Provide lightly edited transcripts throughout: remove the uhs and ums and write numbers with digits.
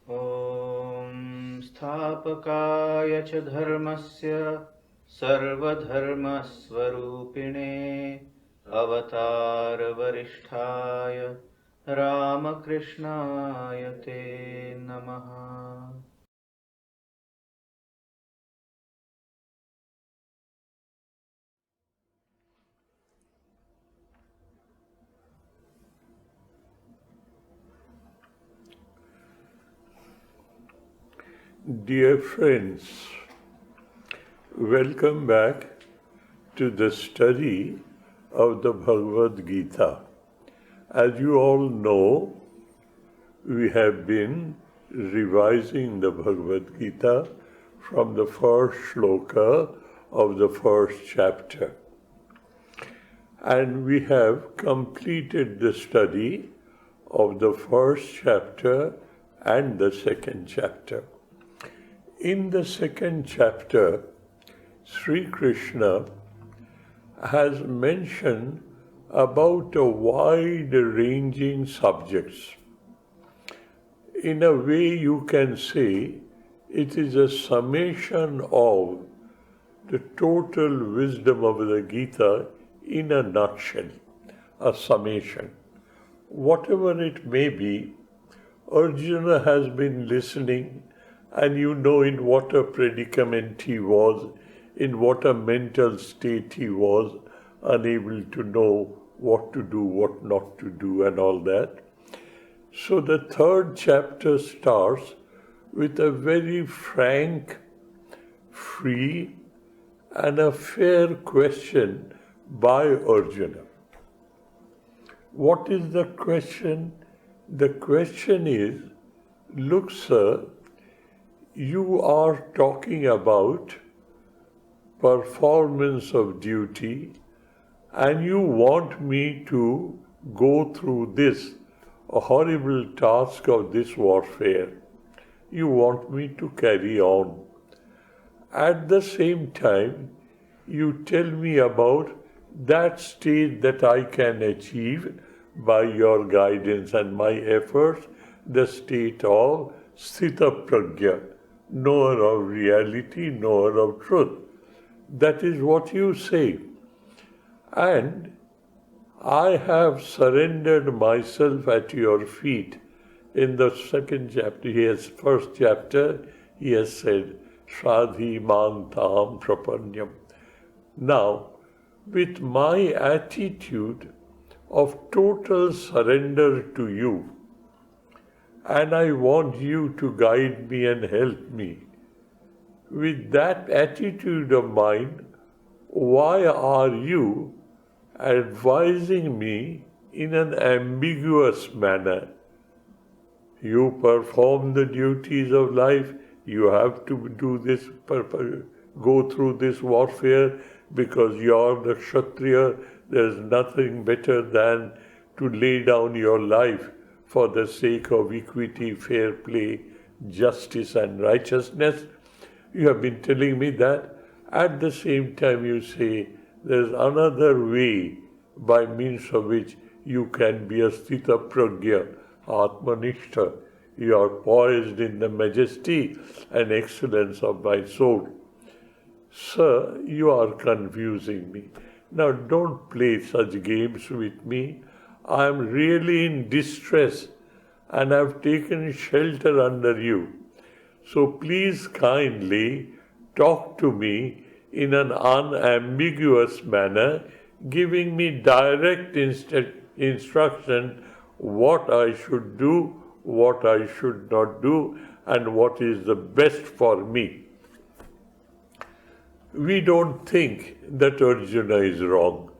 ॐ स्थापकाय च धर्मस्य सर्वधर्मस्वरूपिणे अवतारवरिष्ठाय रामकृष्णाय ते नमः। Dear friends, welcome back to the study of the Bhagavad Gita. As you all know, we have been revising the Bhagavad Gita from the first shloka of the first chapter. And we have completed the study of the first chapter and the second chapter. In the second chapter, Sri Krishna has mentioned about a wide-ranging subjects. In a way, you can say it is a summation of the total wisdom of the Gita in a nutshell, a summation. Whatever it may be, Arjuna has been listening, and you know in what a predicament he was, in what a mental state he was, unable to know what to do, what not to do, and all that. So the third chapter starts with a very frank, free, and a fair question by Arjuna. What is the question? The question is, look, sir, you are talking about performance of duty, and you want me to go through this horrible task of this warfare. You want me to carry on. At the same time, you tell me about that state that I can achieve by your guidance and my efforts, the state of Sthita Prajna, knower of reality, knower of truth. That is what you say. And I have surrendered myself at your feet. In the second chapter, first chapter, he has said, Shradhi Mang Tam Prapanyam. Now, with my attitude of total surrender to you, and I want you to guide me and help me. With that attitude of mine, why are you advising me in an ambiguous manner? You perform the duties of life, you have to do this, go through this warfare because you are the Kshatriya. There is nothing better than to lay down your life for the sake of equity, fair play, justice and righteousness. You have been telling me that. At the same time you say there is another way by means of which you can be a Sthita Prajna, Atmanishta. You are poised in the majesty and excellence of my soul. Sir, you are confusing me. Now don't play such games with me. I am really in distress and have taken shelter under you. So please kindly talk to me in an unambiguous manner, giving me direct instruction what I should do, what I should not do, and what is the best for me. We don't think that Arjuna is wrong.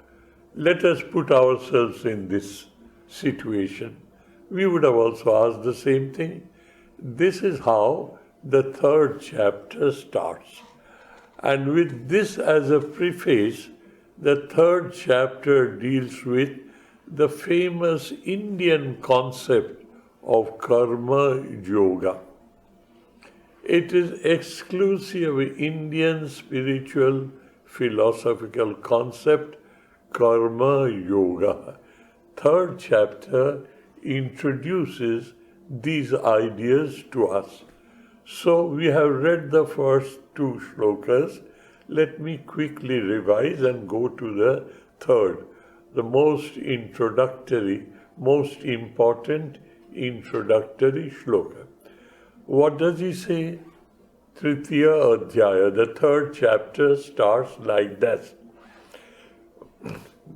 Let us put ourselves in this situation. We would have also asked the same thing. This is how the third chapter starts. And with this as a preface, the third chapter deals with the famous Indian concept of karma yoga. It is exclusively Indian spiritual philosophical concept, karma yoga. Third chapter introduces these ideas to us. So we have read the first two shlokas. Let me quickly revise and go to the third, the most introductory, most important introductory shloka. What does he say? Tritiya Adhyaya, the third chapter starts like that.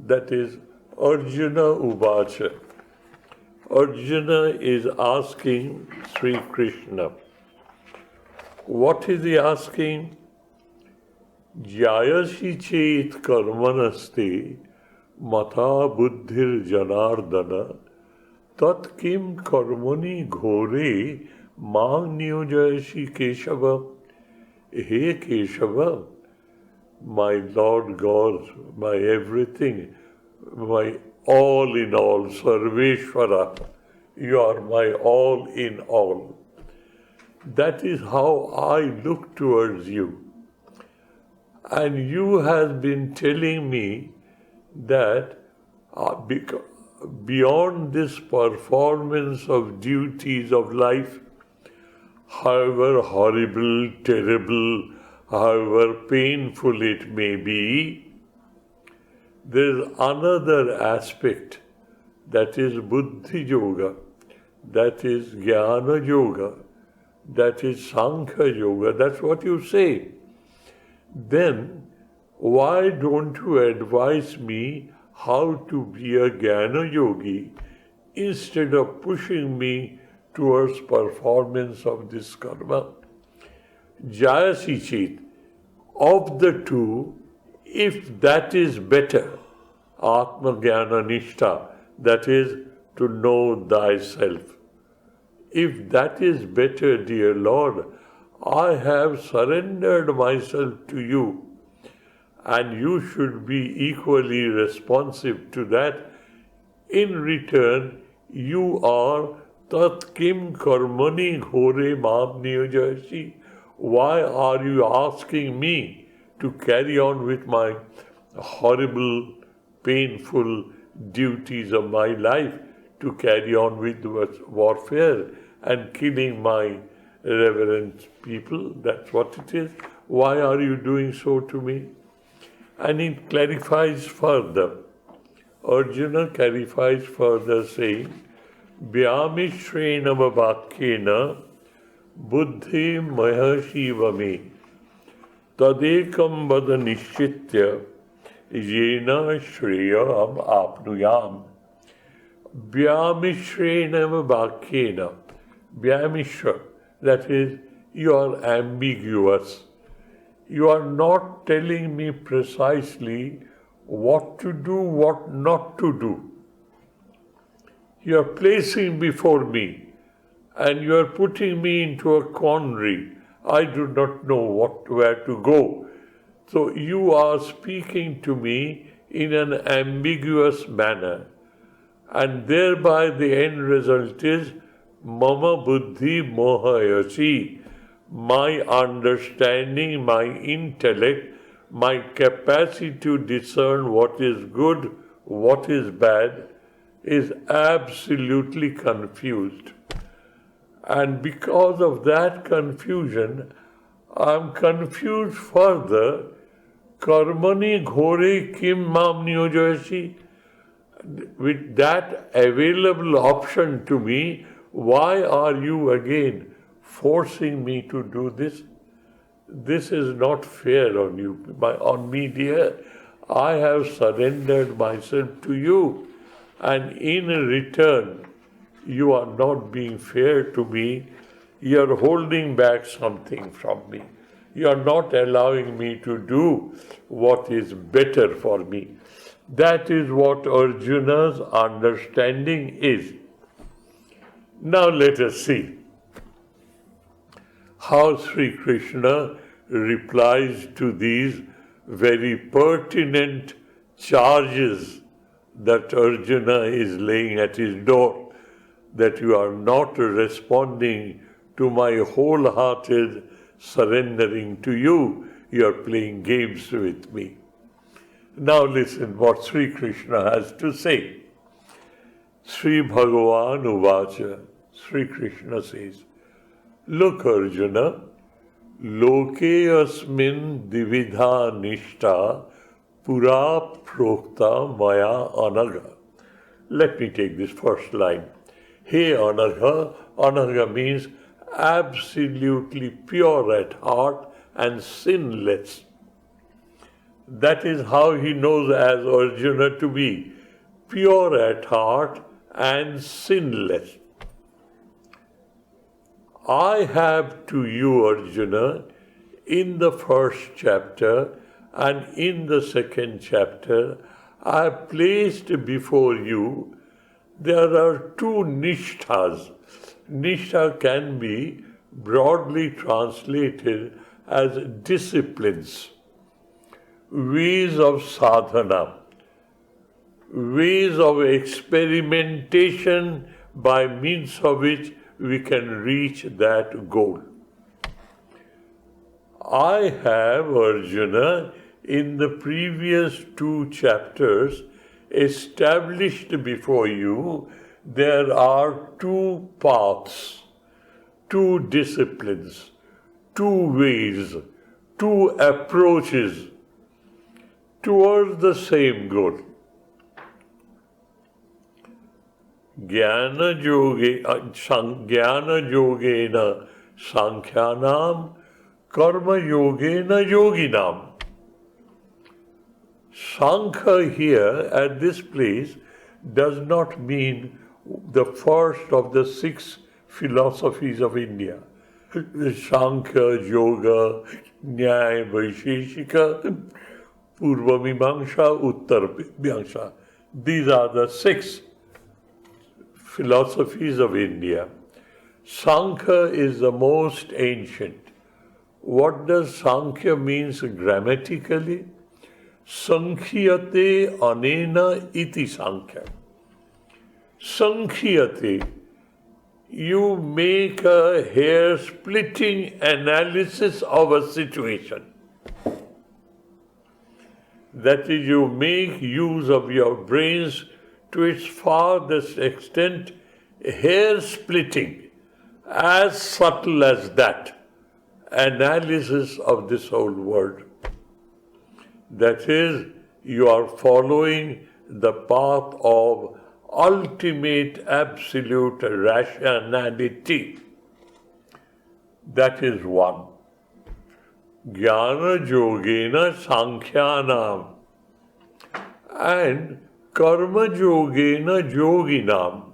That is Arjuna Uvacha. Arjuna is asking Sri Krishna. What is he asking? Jayasi chet karmanaste matha buddhir janardana tat kim karmani ghore mang niyojayasi Keshava. Hey Keshava, my Lord God, my everything, my all in all, Sarveshwara, you are my all in all. That is how I look towards you. And you have been telling me that beyond this performance of duties of life, however horrible, terrible, however painful it may be, there is another aspect, that is Buddhi Yoga, that is Jnana Yoga, that is Sankhya Yoga. That's what you say. Then why don't you advise me how to be a Jnana Yogi instead of pushing me towards performance of this karma? Jayasi Chit, of the two, if that is better, Atma Jnana Nishtha, that is to know thyself. If that is better, dear Lord, I have surrendered myself to you, and you should be equally responsive to that. In return, you are tat kim karmani ghore mam niyojayasi. Why are you asking me to carry on with my horrible, painful duties of my life, to carry on with warfare and killing my reverend people? That's what it is. Why are you doing so to me? And it clarifies further. Arjuna clarifies further, saying, Vyamishvrena vakyena buddhi mahashiva me tadekam vada nishchitya yena shreyam apnuyam. Vyamishvrena vakyena. Vyamishra, that is, you are ambiguous. You are not telling me precisely what to do, what not to do. You are placing before me, and you are putting me into a quandary. I do not know where to go. So you are speaking to me in an ambiguous manner, and thereby the end result is mama buddhi mohayasi, my understanding, my intellect, my capacity to discern what is good, what is bad, is absolutely confused. And because of that confusion, I am confused further. Karmani ghore kim mam niyojayasi. With that available option to me, why are you again forcing me to do this? This is not fair on you, on me, dear. I have surrendered myself to you, and in return, you are not being fair to me. You are holding back something from me. You are not allowing me to do what is better for me. That is what Arjuna's understanding is. Now let us see how Sri Krishna replies to these very pertinent charges that Arjuna is laying at his door, that you are not responding to my wholehearted surrendering to you, you are playing games with me. Now listen what Sri Krishna has to say. Sri Bhagavan Uvacha. Sri Krishna says, look Arjuna, loke asmin dividha nishta pura prokta maya anagha. Let me take this first line. Hey anagha, anagha means absolutely pure at heart and sinless. That is how he knows as Arjuna to be, pure at heart and sinless. I have to you, Arjuna, in the first chapter and in the second chapter, I have placed before you, there are two nishthas. Nishtha can be broadly translated as disciplines, ways of sadhana, ways of experimentation by means of which we can reach that goal. I have, Arjuna, in the previous two chapters, established before you, there are two paths, two disciplines, two ways, two approaches towards the same goal. Jnana yogena sankhyanam, karma yogena yoginam. Sankhya here at this place does not mean the first of the 6 philosophies of India. Sankhya, Yoga, Nyaya, Vaisheshika, Purvamimamsa, Uttarmimamsa. These are the 6 philosophies of India. Sankhya is the most ancient. What does Sankhya means grammatically? Sankhiyate anena iti Sankhya. Sankhiyate, you make a hair-splitting analysis of a situation. That is, you make use of your brains to its farthest extent, hair-splitting, as subtle as that, analysis of this whole world. That is, you are following the path of ultimate absolute rationality. That is one. Jnana yogena sankhyanam and karma yogena yoginam.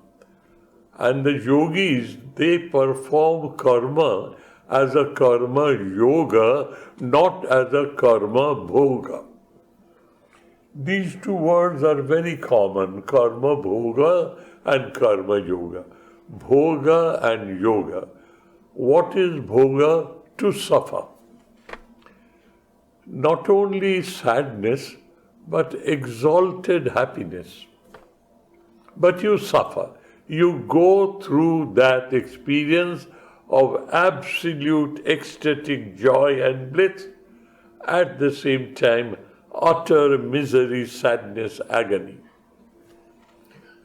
And the yogis, they perform karma as a karma yoga, not as a karma bhoga. These two words are very common, karma bhoga and karma yoga. Bhoga and yoga. What is bhoga? To suffer. Not only sadness, but exalted happiness. But you suffer. You go through that experience of absolute ecstatic joy and bliss, at the same time utter misery, sadness, agony.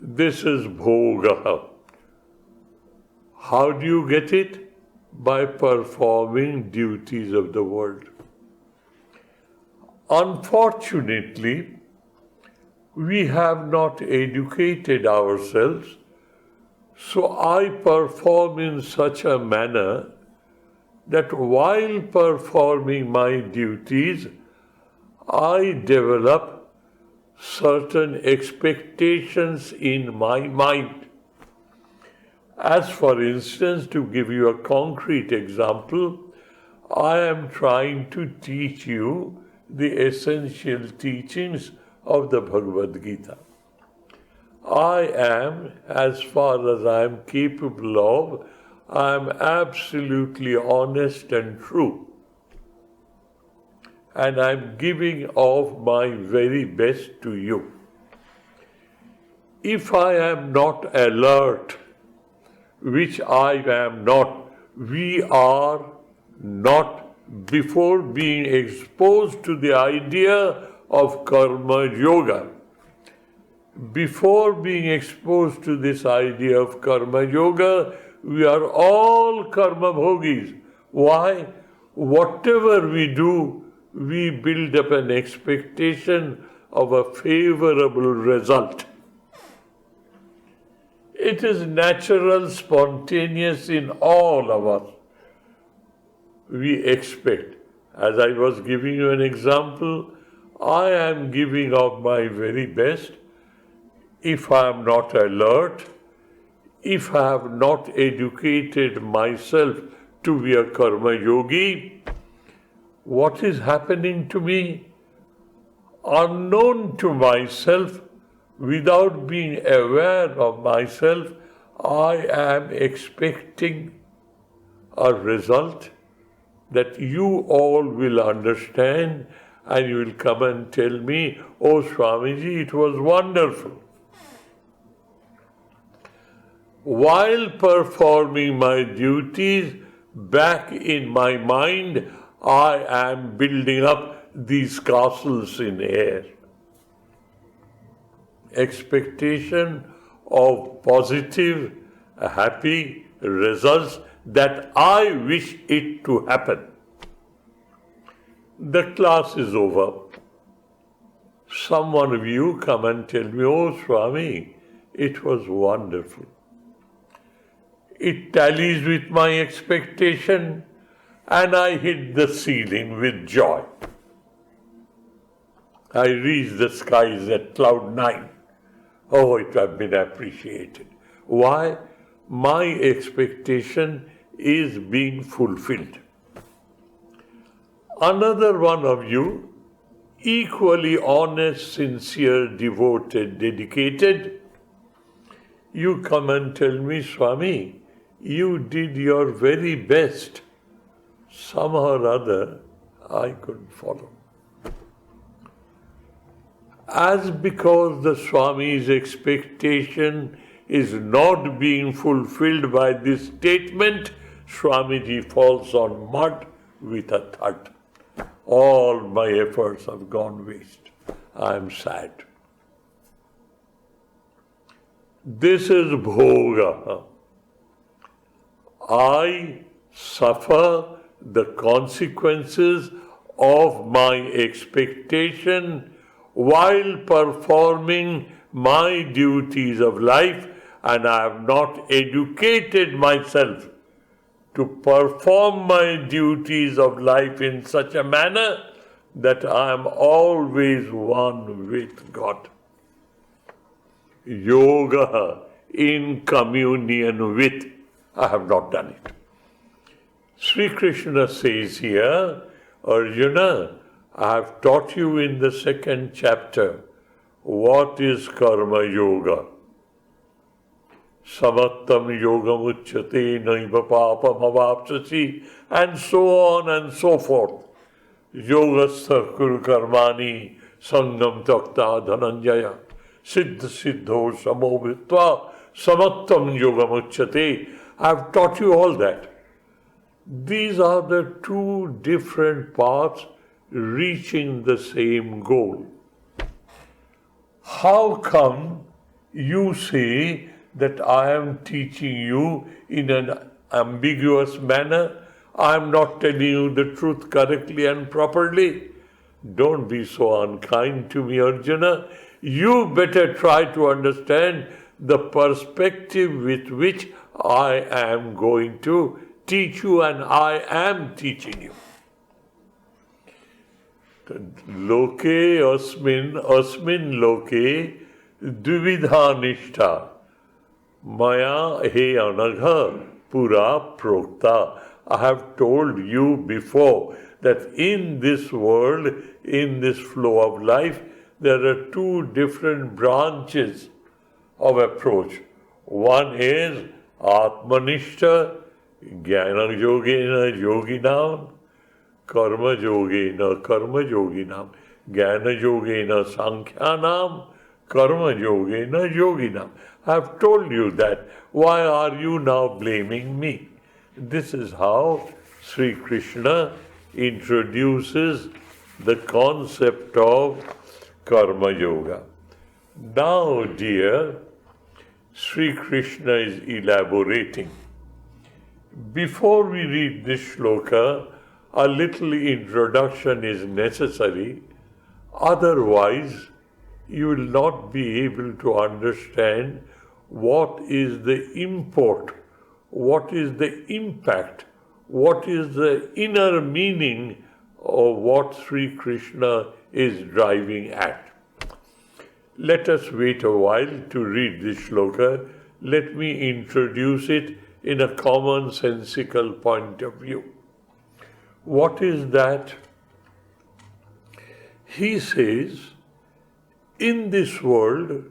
This is bhoga. How do you get it? By performing duties of the world. Unfortunately, we have not educated ourselves, so I perform in such a manner that while performing my duties, I develop certain expectations in my mind. As for instance, to give you a concrete example, I am trying to teach you the essential teachings of the Bhagavad Gita. I am, as far as I am capable of, I am absolutely honest and true. And I am giving of my very best to you. If I am not alert, which I am not, we are not, before being exposed to the idea of karma yoga, before being exposed to this idea of karma yoga, we are all karma bhogis. Why? Whatever we do, we build up an expectation of a favorable result. It is natural, spontaneous in all of us. We expect. As I was giving you an example, I am giving of my very best. If I am not alert, if I have not educated myself to be a karma yogi, what is happening to me? Unknown to myself, without being aware of myself, I am expecting a result that you all will understand, and you will come and tell me, "Oh Swamiji, it was wonderful." While performing my duties, back in my mind, I am building up these castles in air. Expectation of positive, happy results that I wish it to happen. The class is over. Some one of you come and tell me, "Oh Swami, it was wonderful. It tallies with my expectation," and I hit the ceiling with joy. I reached the skies at cloud 9. Oh, it has been appreciated. Why? My expectation is being fulfilled. Another one of you, equally honest, sincere, devoted, dedicated, you come and tell me, "Swami, you did your very best." Somehow or other, I couldn't follow. As because the Swami's expectation is not being fulfilled by this statement, Swamiji falls on mud with a thud. All my efforts have gone waste. I am sad. This is bhoga. I suffer the consequences of my expectation while performing my duties of life, and I have not educated myself to perform my duties of life in such a manner that I am always one with God. Yoga in communion with. I have not done it. Sri Krishna says here, "Arjuna, I have taught you in the 2nd chapter what is karma yoga. Samattam yogam uchyate naiva papam avapsasi," and so on and so forth. Yogastha kuru karmani sangam takta dhananjaya siddha siddho samovitva samattam yogam uchyate. I have taught you all that. These are the two different paths reaching the same goal. How come you say that I am teaching you in an ambiguous manner? I am not telling you the truth correctly and properly. Don't be so unkind to me, Arjuna. You better try to understand the perspective with which I am going to teach you, and I am teaching you. Loke asmin loke dvividha nishtha maya he anagha pura prokta. I have told you before that in this world, in this flow of life, there are two different branches of approach. One is Atmanishta, Jnana Yogena Yoginam, Karma Yogena Karma Yoginam, Jnana Yogena Sankhyanam, Karma Yogena Yoginam. I have told you that. Why are you now blaming me? This is how Sri Krishna introduces the concept of Karma Yoga. Now, dear, Sri Krishna is elaborating. Before we read this shloka, a little introduction is necessary. Otherwise, you will not be able to understand what is the import, what is the impact, what is the inner meaning of what Sri Krishna is driving at. Let us wait a while to read this shloka. Let me introduce it in a commonsensical point of view. What is that? He says, in this world,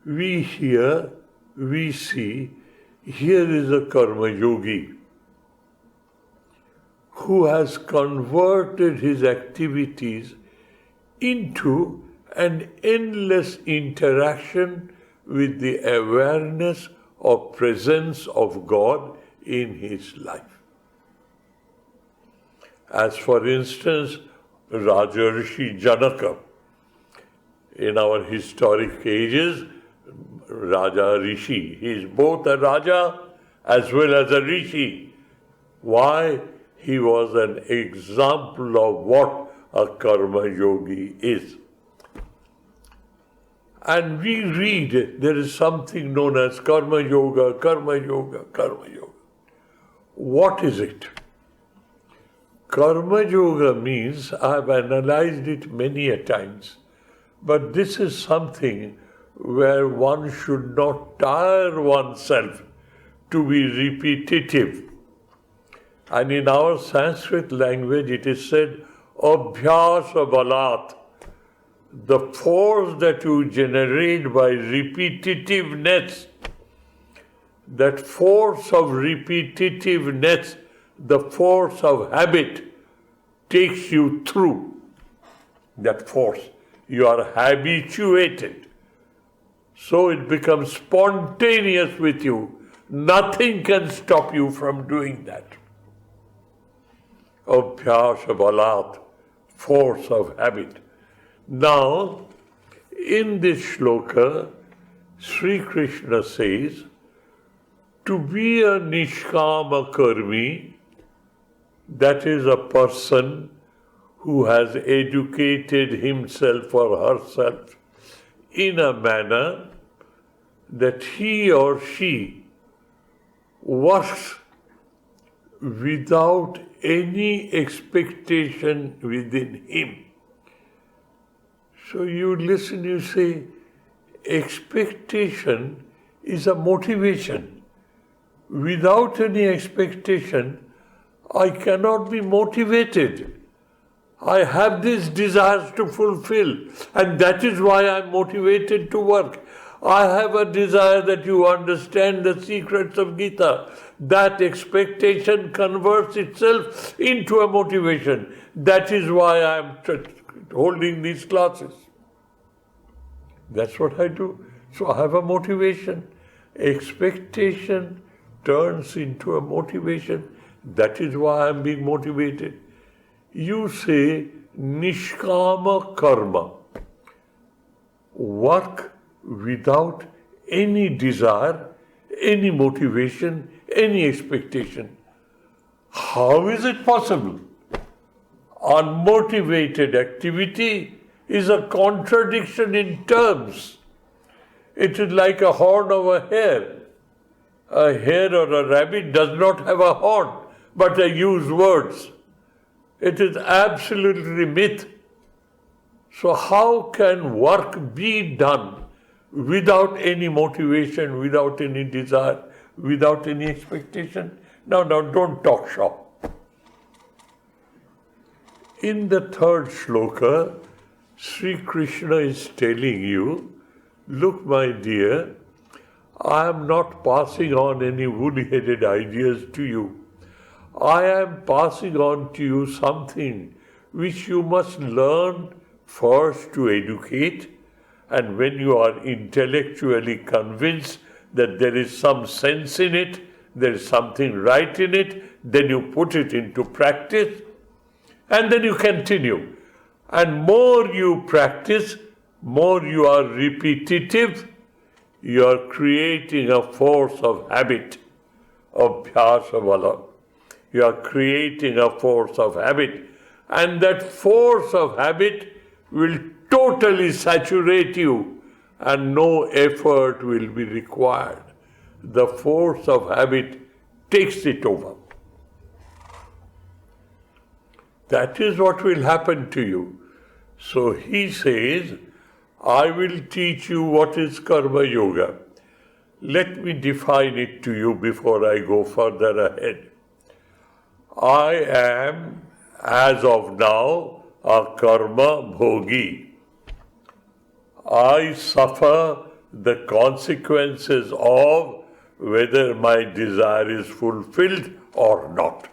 we hear, we see, here is a karma yogi who has converted his activities into an endless interaction with the awareness of presence of God in his life. As for instance, Rajarshi Janaka. In our historic ages, Raja Rishi. He is both a Raja as well as a Rishi. Why? He was an example of what a karma yogi is. And we read there is something known as karma yoga, karma yoga, karma yoga. What is it? Karma yoga means, I have analyzed it many a times, but this is something where one should not tire oneself to be repetitive. And in our Sanskrit language it is said, Abhyasa balat. The force that you generate by repetitiveness, that force of repetitiveness, the force of habit takes you through that force. You are habituated. So it becomes spontaneous with you. Nothing can stop you from doing that. Abhyasa balat, force of habit. Now, in this shloka, Sri Krishna says, to be a nishkama karmi, that is a person who has educated himself or herself in a manner that he or she works without any expectation within him. So you listen, you say, expectation is a motivation. Without any expectation, I cannot be motivated. I have these desires to fulfill, and that is why I'm motivated to work. I have a desire that you understand the secrets of Gita. That expectation converts itself into a motivation. That is why I'm holding these classes. That's what I do. So I have a motivation. Expectation turns into a motivation. That is why I'm being motivated. You say nishkama karma. Work without any desire, any motivation, any expectation. How is it possible? Unmotivated activity is a contradiction in terms. It is like a horn of a hare. A hare or a rabbit does not have a horn, but I use words. It is absolutely myth. So how can work be done without any motivation, without any desire, without any expectation? Now, don't talk shop. In the third shloka, Sri Krishna is telling you, look my dear, I am not passing on any woolly-headed ideas to you. I am passing on to you something which you must learn first to educate, and when you are intellectually convinced that there is some sense in it, there is something right in it, then you put it into practice, and then you continue. And more you practice, more you are repetitive, you are creating a force of habit, abhyasa bala. You are creating a force of habit, and that force of habit will totally saturate you, and no effort will be required. The force of habit takes it over. That is what will happen to you. So he says, I will teach you what is karma yoga. Let me define it to you before I go further ahead. I am, as of now, a karma bhogi. I suffer the consequences of whether my desire is fulfilled or not.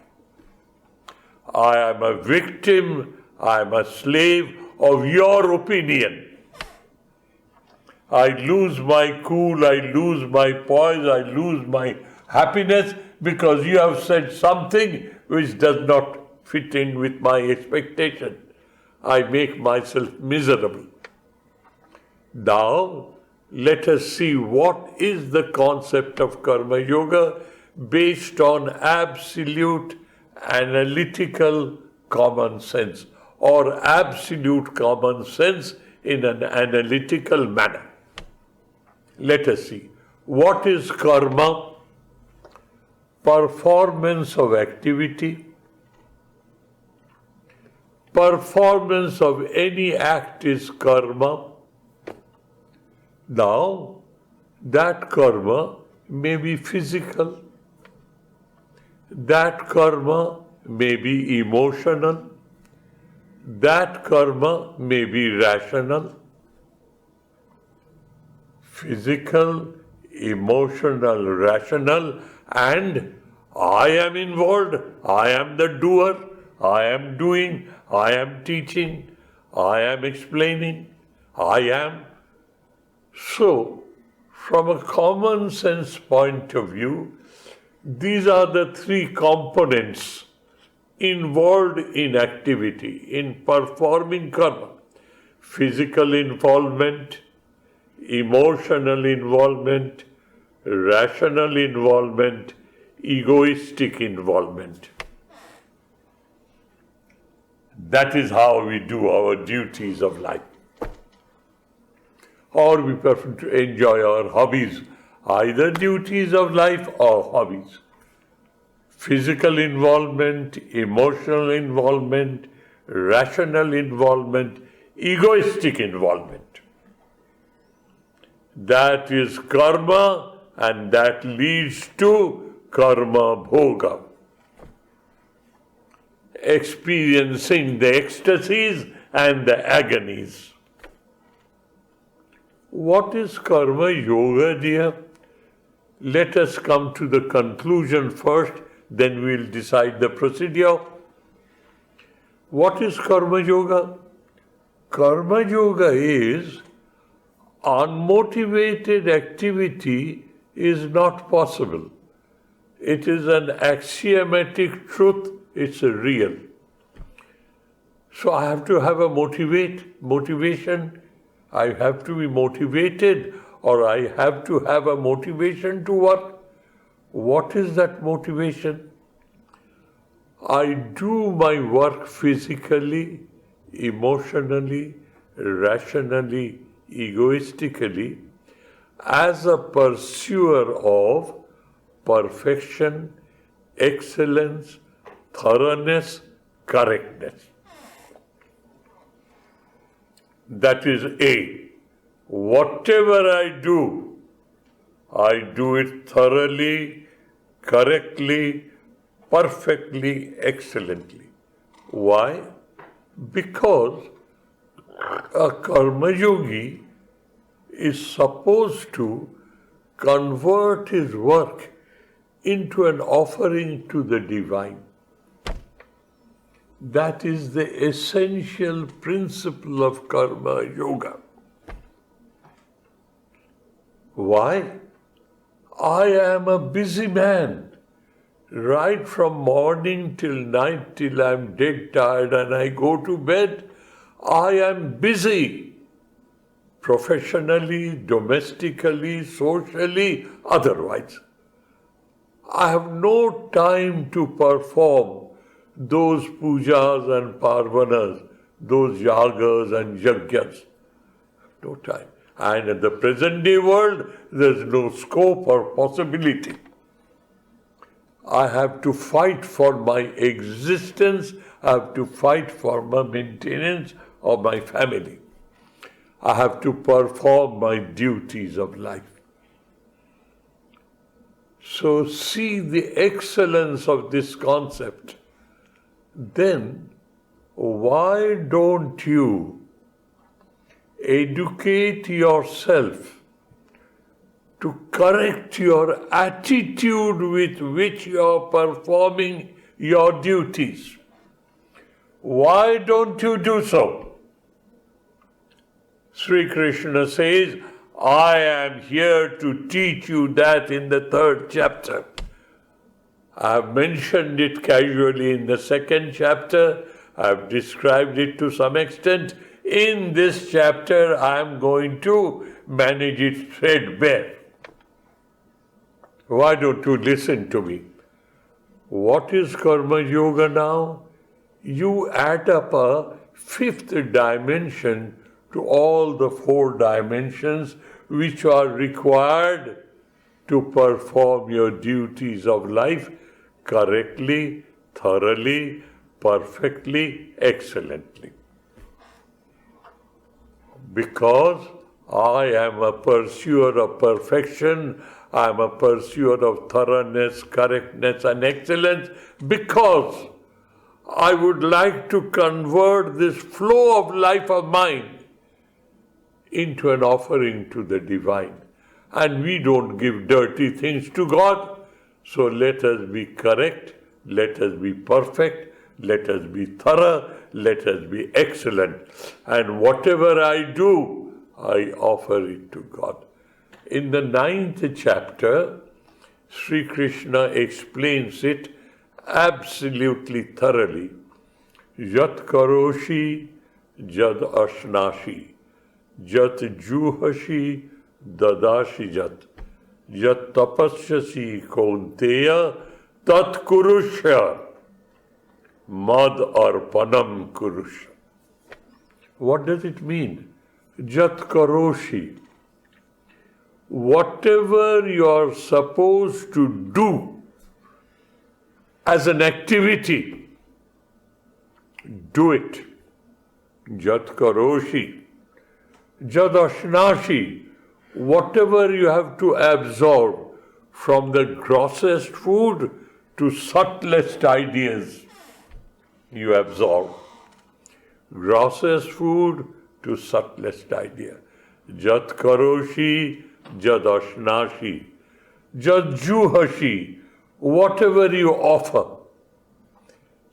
I am a victim, I am a slave of your opinion. I lose my cool, I lose my poise, I lose my happiness because you have said something which does not fit in with my expectation. I make myself miserable. Now, let us see what is the concept of karma yoga based on absolute analytical common sense, or absolute common sense in an analytical manner. Let us see. What is karma? Performance of activity. Performance of any act is karma. Now, that karma may be physical, that karma may be emotional, that karma may be rational. Physical, emotional, rational, and I am involved, I am the doer, I am doing, I am teaching, I am explaining, I am. So, from a common sense point of view, these are the three components involved in activity, in performing karma. Physical involvement, emotional involvement, rational involvement, egoistic involvement. That is how we do our duties of life. Or we prefer to enjoy our hobbies, either duties of life or hobbies. Physical involvement, emotional involvement, rational involvement, egoistic involvement. That is karma, and that leads to karma bhoga. Experiencing the ecstasies and the agonies. What is karma yoga, dear? Let us come to the conclusion first, then we'll decide the procedure. What is karma yoga? Karma yoga is unmotivated activity is not possible. It is an axiomatic truth, it's real. So I have to have a motivation. I have to be motivated, or I have to have a motivation to work. What is that motivation? I do my work physically, emotionally, rationally, egoistically, as a pursuer of perfection, excellence, thoroughness, correctness. That is A. Whatever I do it thoroughly, correctly, perfectly, excellently. Why? Because a karma yogi is supposed to convert his work into an offering to the divine. That is the essential principle of karma yoga. Why? I am a busy man. Right from morning till night, till I am dead tired and I go to bed, I am busy. Professionally, domestically, socially, otherwise. I have no time to perform those pujas and parvanas, those yagas and yajnas. No time. And in the present day world, there's no scope or possibility. I have to fight for my existence. I have to fight for my maintenance of my family. I have to perform my duties of life. So see the excellence of this concept. Then, why don't you educate yourself to correct your attitude with which you are performing your duties? Why don't you do so? Sri Krishna says, I am here to teach you that in the 3rd chapter. I have mentioned it casually in the 2nd chapter. I have described it to some extent. In this chapter, I am going to manage it threadbare. Why don't you listen to me? What is Karma Yoga now? You add up a 5th dimension to all the 4 dimensions which are required to perform your duties of life correctly, thoroughly, perfectly, excellently. Because I am a pursuer of perfection, I am a pursuer of thoroughness, correctness and excellence, because I would like to convert this flow of life of mine into an offering to the divine. And we don't give dirty things to God. So let us be correct, let us be perfect, let us be thorough, let us be excellent. And whatever I do, I offer it to God. In the 9th chapter, Sri Krishna explains it absolutely thoroughly. Yat karoshi jad ashnashi, jat juhashi dadashi jat, yat tapasyasi kaunteya tat kurushya mad arpanam kurushya. What does it mean? Jat karoshi. Whatever you are supposed to do as an activity, do it. Jat karoshi. Jad ashnashi. Whatever you have to absorb, from the grossest food to subtlest ideas, you absorb. Grossest food to subtlest idea. Jat karoshi, jad ashnashi, jad juhashi. Whatever you offer.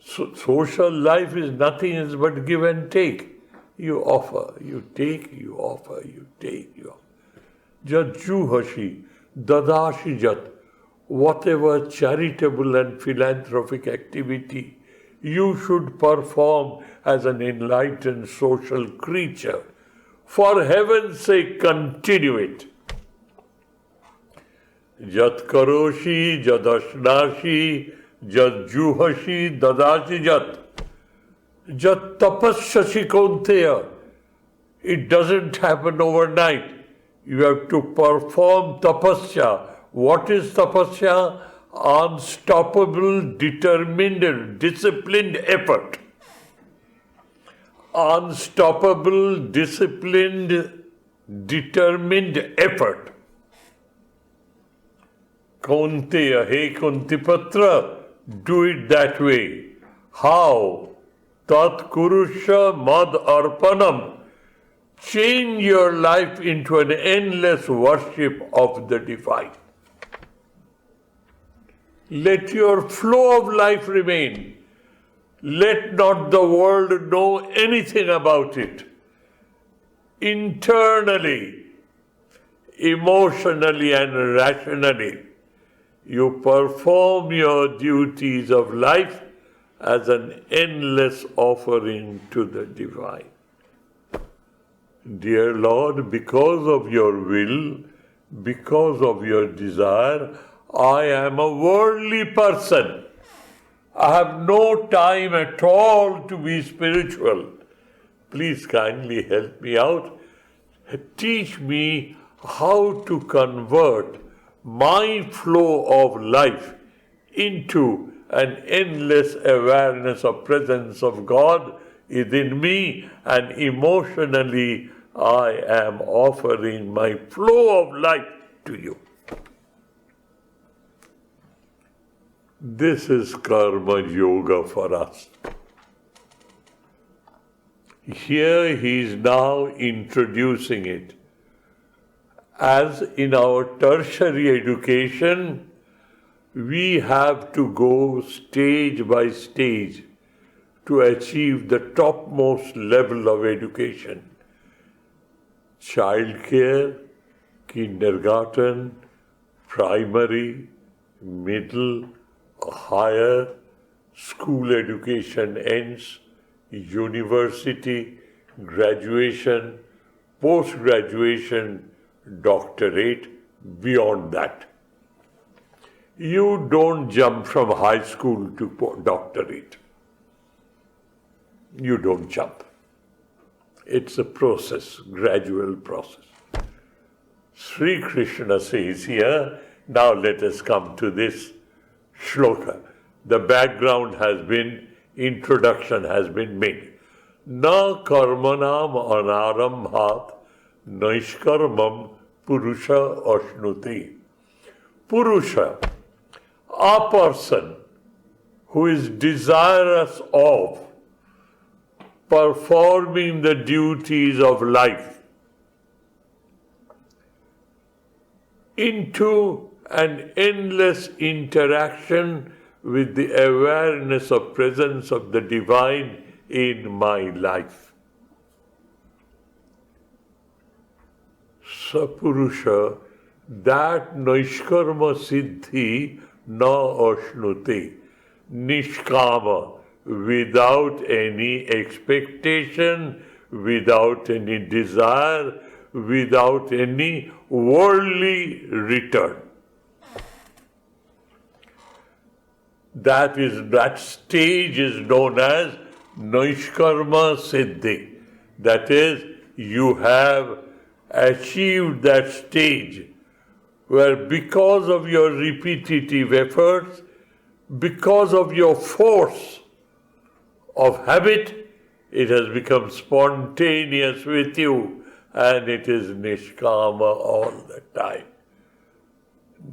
So, social life is nothing else but give and take. You offer, you take, you offer, you take, you offer. Jat juhashi, dadashi jat. Whatever charitable and philanthropic activity you should perform as an enlightened social creature, for heaven's sake, continue it. Jat karoshi, jat ashnashi, jat juhashi, dadashi jat. Jat tapasyashi kaunteya. It doesn't happen overnight. You have to perform tapasya. What is tapasya? Unstoppable, determined, disciplined effort. Unstoppable, disciplined, determined effort. Kaunteya, hey Kuntipatra, do it that way. How? Tat kurusha mad arpanam. Change your life into an endless worship of the divine. Let your flow of life remain. Let not the world know anything about it. Internally, emotionally and rationally, you perform your duties of life as an endless offering to the divine. Dear Lord, because of your will, because of your desire, I am a worldly person. I have no time at all to be spiritual. Please kindly help me out. Teach me how to convert my flow of life into an endless awareness of presence of God within me, and emotionally I am offering my flow of life to you. This is karma yoga for us. Here he is now introducing it. As in our tertiary education, we have to go stage by stage to achieve the topmost level of education. Childcare, kindergarten, primary, middle, higher, school education ends, university, graduation, post-graduation, doctorate, beyond that. You don't jump from high school to doctorate. You don't jump. It's a process, gradual process. Sri Krishna says here, now let us come to this shloka. The background has been, introduction has been made. Na karmanam anarambhat naishkarmam purusha ashnuti. Purusha, a person who is desirous of performing the duties of life into an endless interaction with the awareness of presence of the divine in my life. Sapurusha, that Naishkarma Siddhi na ashnuti, Nishkama, without any expectation, without any desire, without any worldly return. That stage is known as Naishkarma Siddhi. That is, you have achieved that stage where because of your repetitive efforts, because of your force of habit, it has become spontaneous with you and it is nishkama all the time.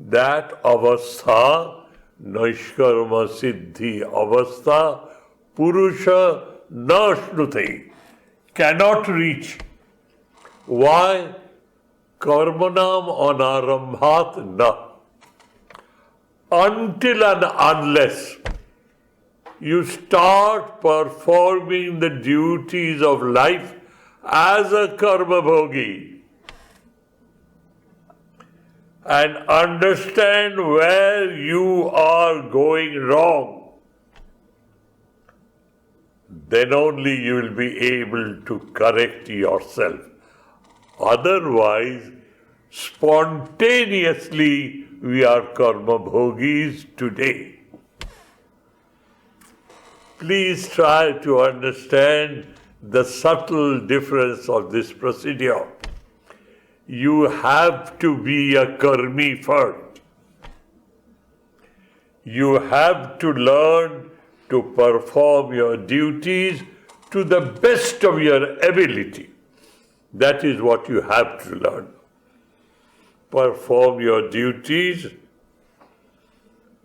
That avastha, naishkarma siddhi avastha, purusha nashnuti, cannot reach. Why? Karmanam anarambhat na. Until and unless you start performing the duties of life as a karma bhogi and understand where you are going wrong, then only you will be able to correct yourself. Otherwise, spontaneously we are karma bhogis today. Please try to understand the subtle difference of this procedure. You have to be a karmi first. You have to learn to perform your duties to the best of your ability. That is what you have to learn. Perform your duties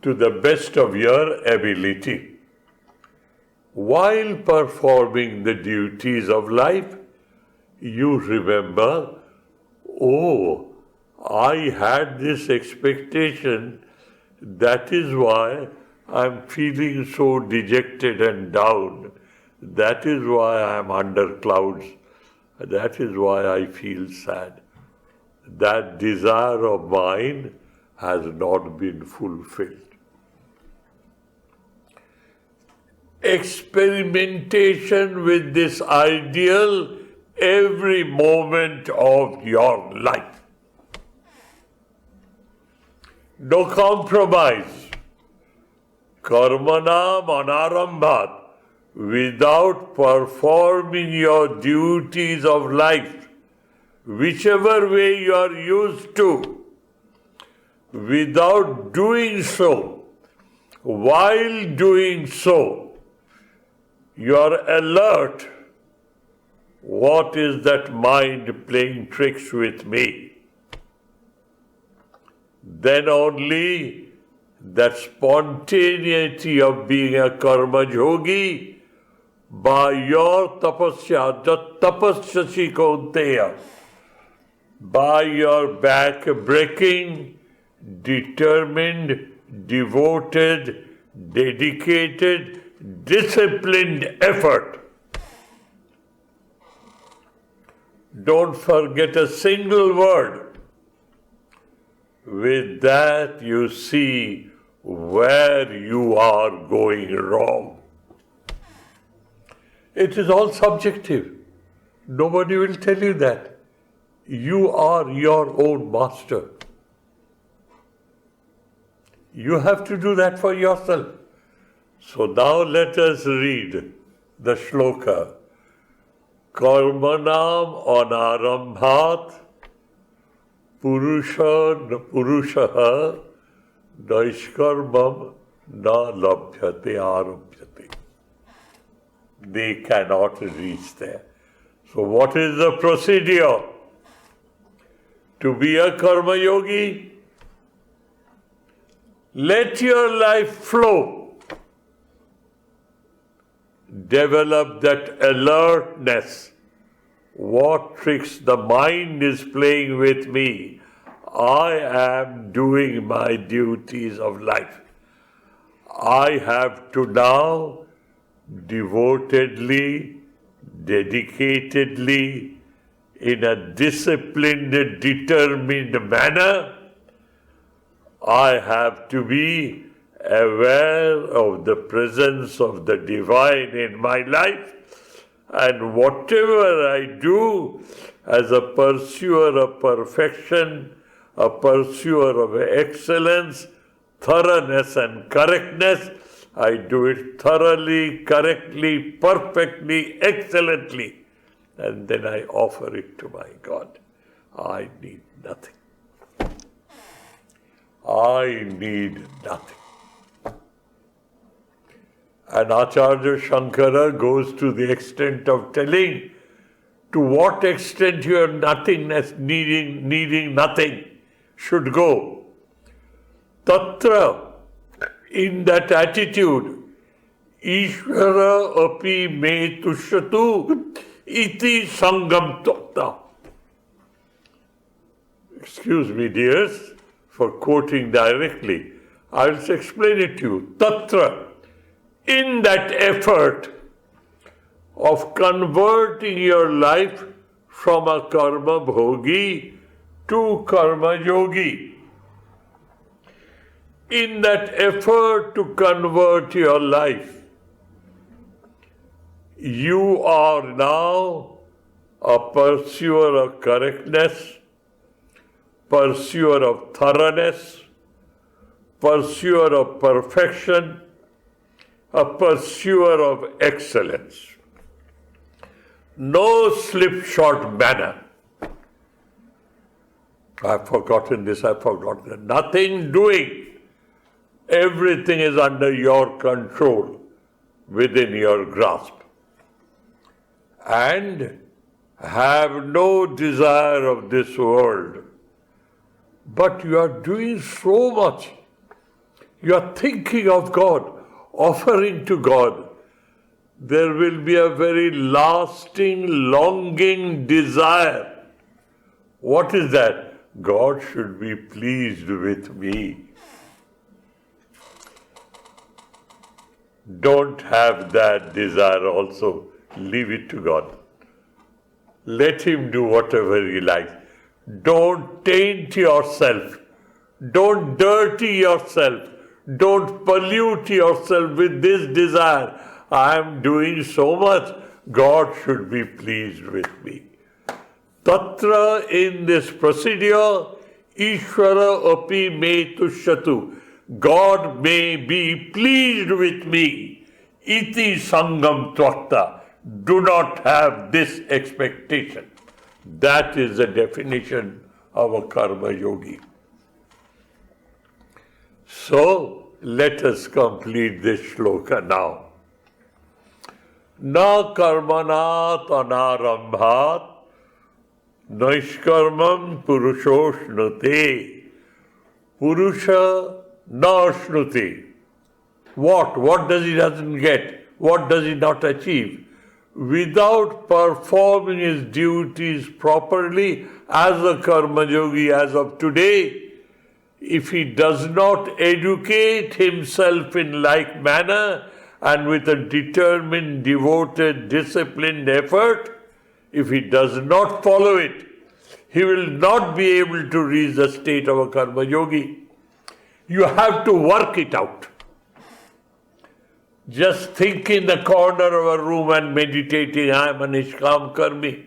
to the best of your ability. While performing the duties of life, you remember, oh, I had this expectation, that is why I'm feeling so dejected and down. That is why I'm under clouds. That is why I feel sad. That desire of mine has not been fulfilled. Experimentation with this ideal every moment of your life. no compromise. Karmanam anarambhat, without performing your duties of life, whichever way you are used to, without doing so, while doing so, you are alert. What is that mind playing tricks with me? Then only that spontaneity of being a karma yogi, by your tapasya, tapasya kaunteya, by your back-breaking, determined, devoted, dedicated, disciplined effort. Don't forget a single word. With that, you see where you are going wrong. It is all subjective. Nobody will tell you that. You are your own master. You have to do that for yourself. So now let us read the shloka. Karmanam anarambhat purushaha naishkarmam na labhyate arabhyate. They cannot reach there. So what is the procedure to be a karma yogi? Let your life flow. Develop that alertness. What tricks the mind is playing with me? I am doing my duties of life. I have to now devotedly, dedicatedly, in a disciplined, determined manner, I have to be aware of the presence of the divine in my life, and whatever I do as a pursuer of perfection, a pursuer of excellence, thoroughness and correctness, I do it thoroughly, correctly, perfectly, excellently, and then I offer it to my God. I need nothing. I need nothing. And Acharya Shankara goes to the extent of telling to what extent your nothingness, needing nothing, should go. Tatra, in that attitude, Ishvara api me tushyatu iti sangam tokta. Excuse me, dears, for quoting directly. I'll explain it to you. Tatra, in that effort of converting your life from a karma bhogi to karma yogi, in that effort to convert your life, you are now a pursuer of correctness, pursuer of thoroughness, pursuer of perfection, a pursuer of excellence. No slipshod manner. I've forgotten this, I've forgotten that. Nothing doing. Everything is under your control, within your grasp. And have no desire of this world. But you are doing so much. You are thinking of God, offering to God. There will be a very lasting, longing desire. What is that? God should be pleased with me. Don't have that desire also. Leave it to God. Let Him do whatever He likes. Don't taint yourself. Don't dirty yourself. Don't pollute yourself with this desire. I am doing so much. God should be pleased with me. Tatra, in this procedure, Ishvara api me tushyatu. God may be pleased with me. Iti sangam tvakta. Do not have this expectation. That is the definition of a karma yogi. So, let us complete this shloka now. Na karmanat anarambhat naishkarmam purushoshnute. Purusha nashnute. What does he doesn't get? What does he not achieve? Without performing his duties properly as a karma yogi as of today, if he does not educate himself in like manner and with a determined, devoted, disciplined effort, if he does not follow it, he will not be able to reach the state of a karma yogi. You have to work it out. Just think in the corner of a room and meditating, I am a nishkam karmi,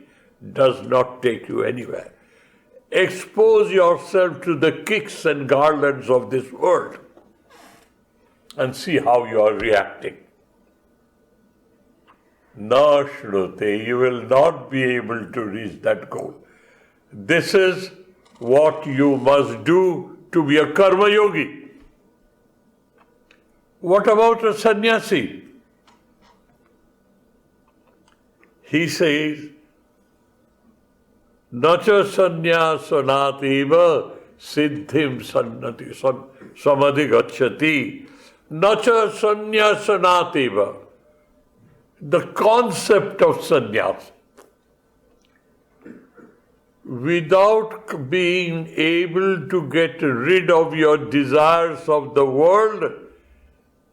does not take you anywhere. Expose yourself to the kicks and garlands of this world and see how you are reacting. Nashnute, you will not be able to reach that goal. This is what you must do to be a karma yogi. What about a sannyasi? He says, Nacha sannyasanateva siddhim sannati samadhigacchati. Nacha sannyasanateva. The concept of sannyas. Without being able to get rid of your desires of the world,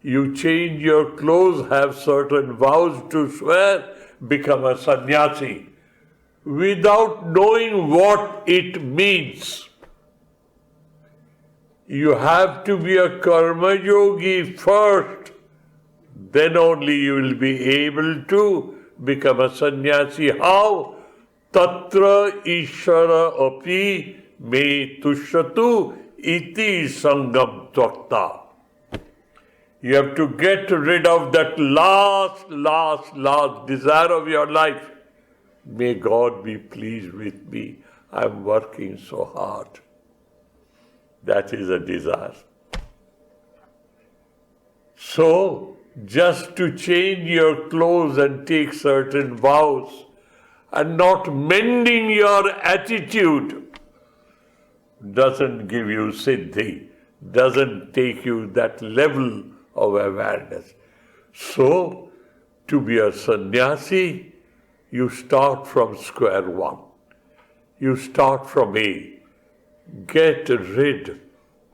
you change your clothes, have certain vows to swear, become a sannyasi. Without knowing what it means. You have to be a karma yogi first. Then only you will be able to become a sannyasi. How? Tatra ishara api me tushyatu iti sangam tvakta. You have to get rid of that last desire of your life. May God be pleased with me. I am working so hard. That is a desire. So, just to change your clothes and take certain vows and not mending your attitude doesn't give you siddhi, doesn't take you that level of awareness. So, to be a sannyasi, you start from square one. You start from A. Get rid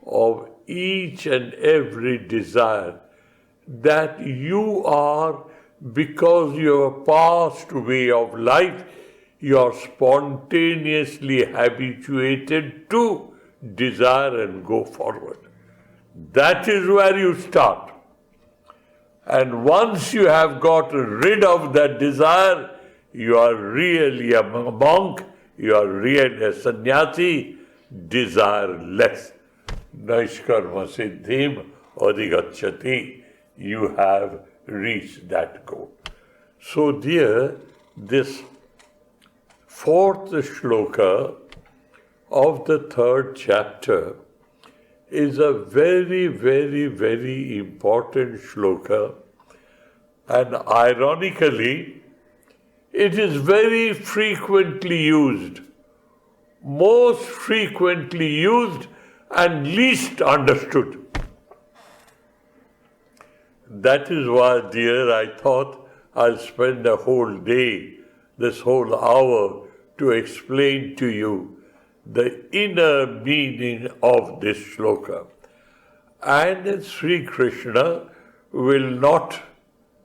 of each and every desire that you are, because your past way of life, you are spontaneously habituated to desire and go forward. That is where you start. And once you have got rid of that desire, you are really a monk, you are really a sannyasi, desireless. Naishkarma siddhim adhigacchati. You have reached that goal. So dear, this fourth shloka of the third chapter is a very, very, very important shloka, and ironically, it is very frequently used, most frequently used and least understood. That is why, dear, I thought I'll spend a whole day, this whole hour, to explain to you the inner meaning of this shloka. And Sri Krishna will not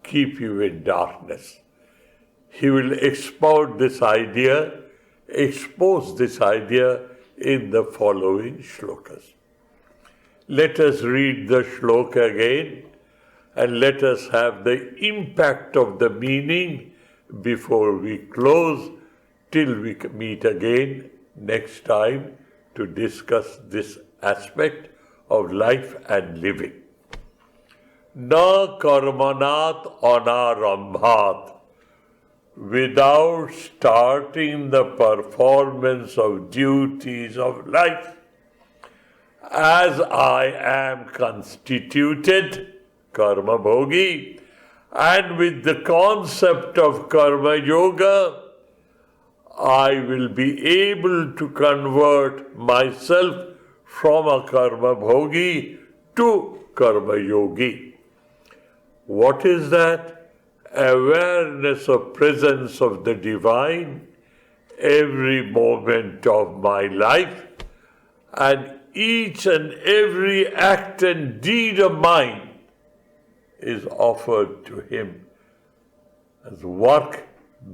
keep you in darkness. He will expose this idea in the following shlokas. Let us read the shloka again and let us have the impact of the meaning before we close till we meet again next time to discuss this aspect of life and living. Na karmanat anarambhat. Without starting the performance of duties of life, as I am constituted, karma bhogi, and with the concept of karma yoga, I will be able to convert myself from a karma bhogi to karma yogi. What is that? Awareness of presence of the divine every moment of my life, and each and every act and deed of mine is offered to him as work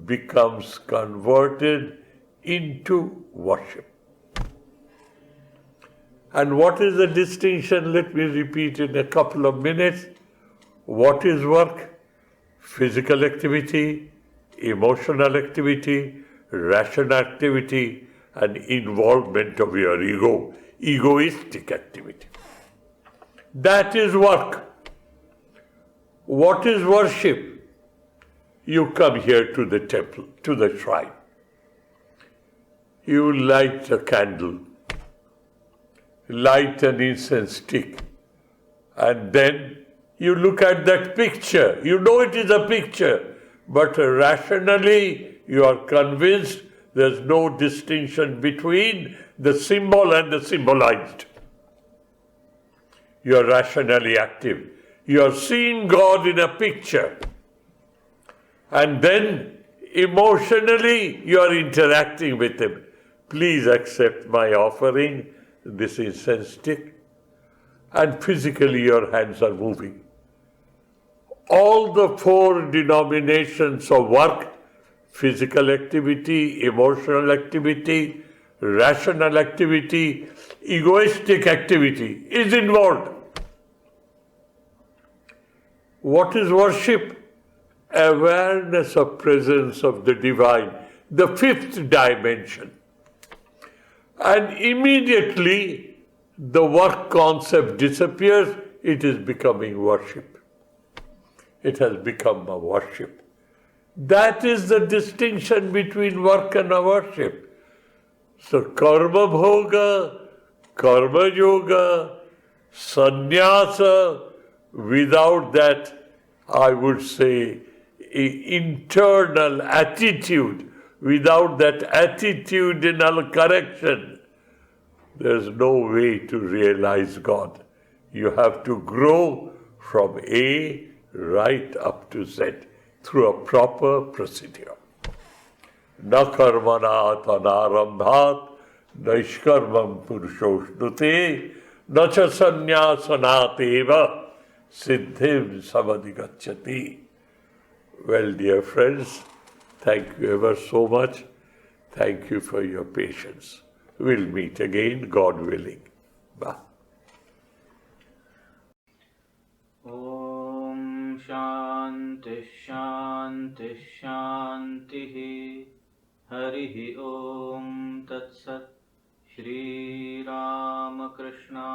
becomes converted into worship. And what is the distinction? Let me repeat in a couple of minutes. What is work? Physical activity, emotional activity, rational activity, and involvement of your ego, egoistic activity. That is work. What is worship? You come here to the temple, to the shrine. You light a candle, light an incense stick, and then you look at that picture. You know it is a picture, but rationally you are convinced there's no distinction between the symbol and the symbolized. You are rationally active. You are seeing God in a picture. And then emotionally you are interacting with Him. Please accept my offering, this incense stick. And physically your hands are moving. All the four denominations of work, physical activity, emotional activity, rational activity, egoistic activity is involved. What is worship? Awareness of presence of the divine, the fifth dimension. And immediately the work concept disappears, it is becoming worship. It has become a worship. That is the distinction between work and a worship. So karma bhoga, karma yoga, sannyasa, without that, I would say, internal attitude, without that attitudinal correction, there's no way to realize God. You have to grow from A right up to Z through a proper procedure. Na karmanat anarambhat, naishkarmam purushoshnute, na cha sannyasanateva, siddhim samadhigacchati. Well, dear friends, thank you ever so much. Thank you for your patience. We'll meet again, God willing. Bye. Om Shanti Shanti Shanti Harihi Om Tat Sat Shri Ramakrishna